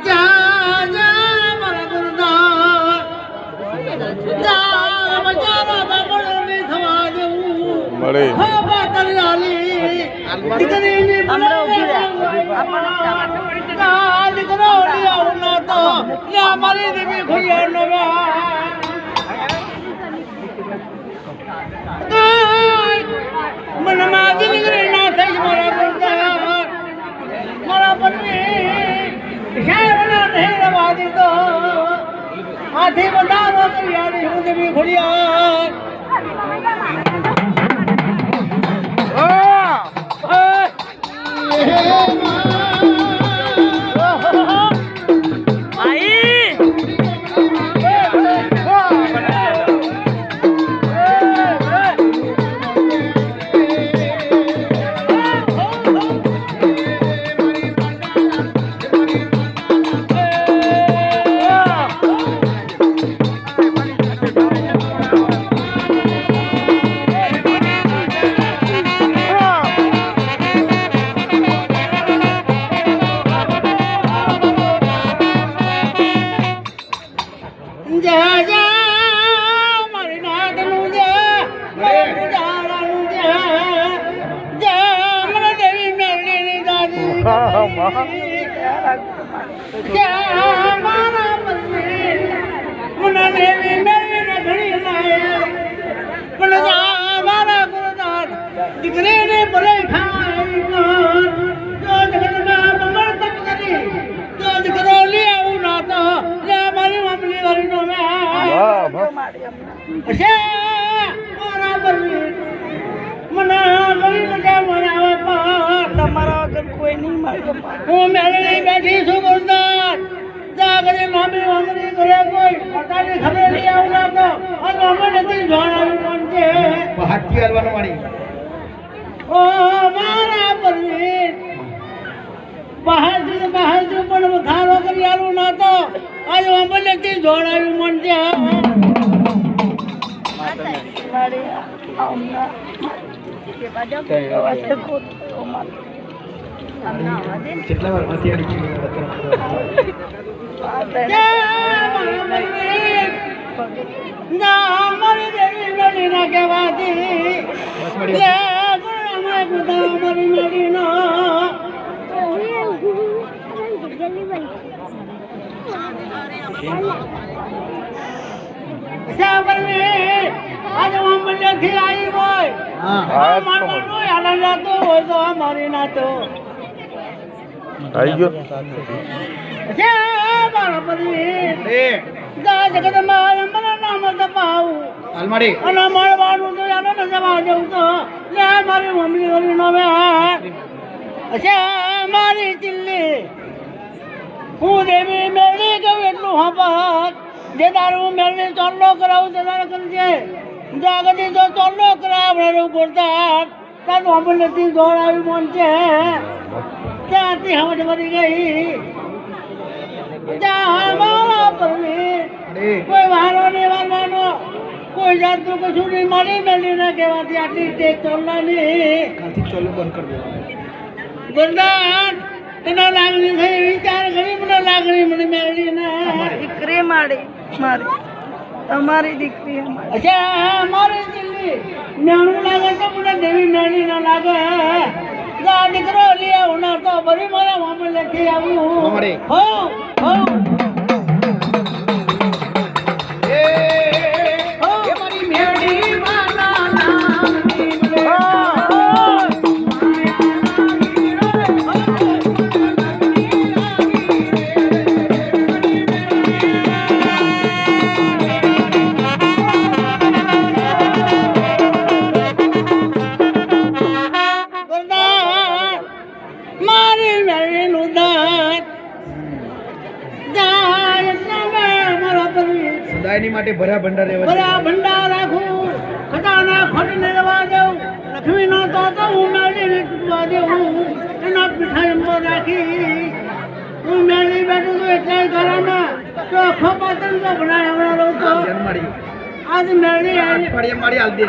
જા જા મારા ગુરુદાસ જા બચારા બાબળોને થવા દેવું મળે હો પાતળિયાલી દીકરીની હમણાં ઊભી રહે. દીકરો લીઆવું ના તો લ્યા મારી દેવી ખોડિયાનો મને માજી દીકરી ના થઈ મારા ગુરુદાસ મારા પત્ની સાહેબના નહીં રવા દીધો આથી વધારો તૈયારી હું દેવી ખોડિયાર દીકરીને ભલે ખાઈ જો જગતમાં બમણ તપ કરી જો દીકરો લઈ આવું ના તો લે મારી મમ્મી વરીનો છે મારા બરવી મને લઈ લજા મરાવે પર તમારા વગર કોઈ નહીં મારે. હું મેળવી બેઠી છું ગુરદાસ જાગરે મામી વાંગરી કરે કોઈ પતાની ખબર લઈ આવું ના તો અને અમે નથી જોડાવી કોણ છે હાથી હાલવાનું મારી ઓ મારા પરવીન બહાર પણ વધારો કરી આલું ના તો આજે અમલેથી જોડાયું મન છે મારે હમણાં કે બાજુ વાસે કોટ કેટલા વાર હથિયારી જય મારા પરવીન ના મારી દેવી મેળી ના કહેવાતી લે ગુરુ ગુદા મારી મેળી નો આજે અમલેથી આવી હોય માનવાનું આનંદ જાતો હોય તો મારી નાતો આવી ગયો જય મારા પરવીન જગતમાં મને નામ દબાવું હાલમાડી અને મળવાનું તો યાર ન જવા જવું તો લે મારી મમ્મી વળી નો મે અચ્છા મારી ચિલ્લી હું દેવી મેળી ગયું એટલું હંપાત જે દારૂ મેળવી ચોલ્લો કરાવું તે દારૂ કરજે જાગતી જો ચોલ્લો કરાવવાનું બોલતા તારું અમલેથી જોડાયું મન છે ત્યાંથી હમજ મરી ગઈ જા મારા પરવીન કોઈ વારો નહીં વારવાનો કોઈ જાતનું કશું નહીં મળી મેળવી ના કહેવાથી આટલી ટેક ચોલ્લાની કાલથી ચોલું બંધ કરી દેવાનું ગુરદાસ તને લાગણી થઈ વિચાર કરી મને લાગણી મને મેળવી ના દીકરી મારી મારી તમારી દીકરી અમારી. અચ્છા મારી દિલ્હી મેણું લાગે તો મને દેવી મેળી ના લાગે જા દીકરો લઈ આવું ના તો બરી મારા મામા લેથી આવું અમારે. હો હો મારી મેળી માના નામની મારી મેળીનું દાંત સદાયની માટે ભરા ભંડાર રહેવા બરા ભંડાર રાખું ખજાના ખોટીને રવા દઉં લક્ષ્મીનો તો હું મેળીને તૂટવા દેવું એના પીઠા રાખી હું મેળી બેઠું છું એટલે ઘરમાં ચોખ્ખો પાત્ર તો બનાવવાનો તો જન્માડી આજ મેળી આવી ફળિયા મારી હાલ દે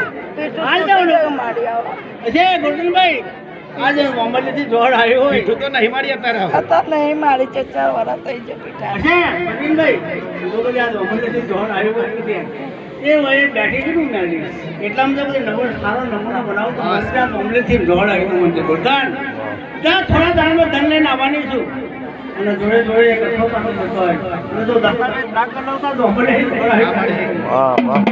હાલ દઉં ને મારી આવો છે ગોવિંદભાઈ આજે મોહમ્મદથી જોડ આવ્યો હોય મીઠું તો નહીં મારી અત્યારે હવે. હતા નહીં મારી ચચા વાળા થઈ જાય બેટા હશે પ્રવીણભાઈ તો કદી આ મોહમ્મદથી જોડ આવ્યો હોય નથી એ વયે બેઠી કેટલું મેળવી એટલામાં તો બધી નવો સારો નમૂનો બનાવું તો મને આ મોહમ્મદથી જોડ આવ્યું મને ગોરધન ત્યાં થોડા દાણમાં ધન લઈને આવવાની છું અને જોડે જોડે એક અઠો પાછો કરતો હોય અને જો દસ્તાવેજ ના કરાવતા તો મોહમ્મદથી જોડ આવ્યું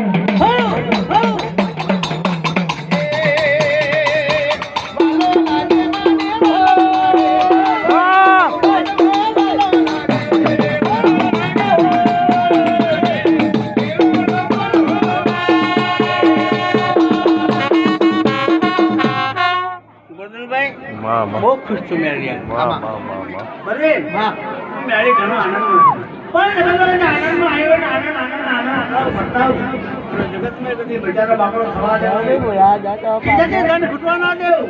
બહુ ખુશ છું મેળી બરાબર હા મેળી ઘણો આનંદ પણ આનંદમાં આવ્યો ને આનંદ બતાવ જગતમાં કદી બજારો બાપડો થવા દેવો ધન ખૂટવા ના દેવું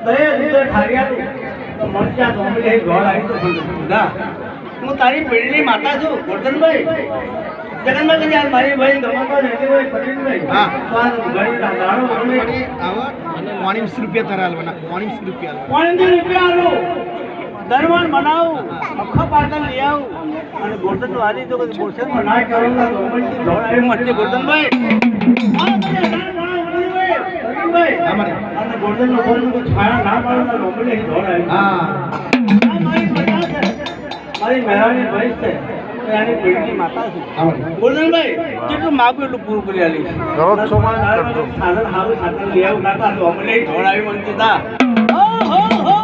દયા દીધો ઠારિયાલું તો મરચા ધોંબલી ગોળ આવી તો બધા હું તારી પેઢીની માતા છું ગોરધનભાઈ જગન્નાથ કદી મારી ભાઈ ગમતો રહેતી હોય પ્રવીણભાઈ હા. તો આ ઘણી દાડો વળી આવા 20 રૂપિયા તારા હાલવાના 20 રૂપિયા હાલવાના. 500 રૂપિયા આલું દરવાન બનાવું આખા પાટણ લઈ આવું અને ગોરધન વારી તો કદી બોલશે ના કરું તો ગવર્મેન્ટથી દોડ આવી મળશે ગોરધનભાઈ અમારે. અને ગોરધન લોકોનું છાયા ના પાડો તો ગવર્મેન્ટથી દોડ આવી હા આ મારી પ્રજા છે મારી મહેરાની ભાઈ છે એની પેઢીની માતા છે અમારે. ગોરધનભાઈ જેટલું માગું એટલું પૂરું કરી આલી કરો છો માન કરજો. સાધન સારું સાધન લઈ આવું ના તો ગવર્મેન્ટથી દોડ આવી મળતી તા હો હો હો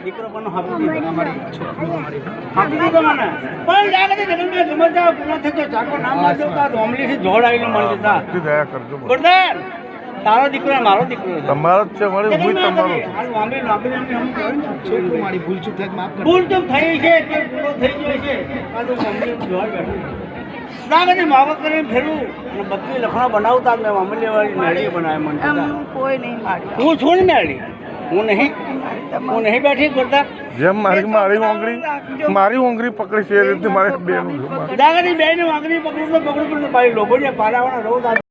દીકરો પણ હાપી દીધો હાપી દીધો મને પણ જાગતી જગન્નાથ ગમે ત્યાં ગુનો થતો ચાકો નામ મારજો કા રોમલીથી જોડ આવીને મળી જતા દયા કરજો ગોરધન તારો દીકરો ને મારો દીકરો છે તમારો જ છે મારી હું તમારો છું. આ લાંબી લાંબી લાંબી હમ કહ્યું ને. છોકરું મારી ભૂલ ચૂક થાય તો માફ કરજો. ભૂલ તો થઈ છે કે પૂરો થઈ ગયો છે આ તો મમ્મી જોડ બેઠું જાગતી માવક કરીને ફેરવું અને બધી લખણા બનાવતા મેં મામલી વાળી મેળી બનાવી મને એમ કીધા. કોઈ નહીં મારી હું છું ને મેળી હું નહીં બેઠી ગોરધન જેમ મારી ઓંગળી પકડી છે એ રીતે મારે બેનું છે. દાગની બેને વાંગણી પકડું તો પકડું પણ પાડી લોબડિયા પાડાવાના રોજ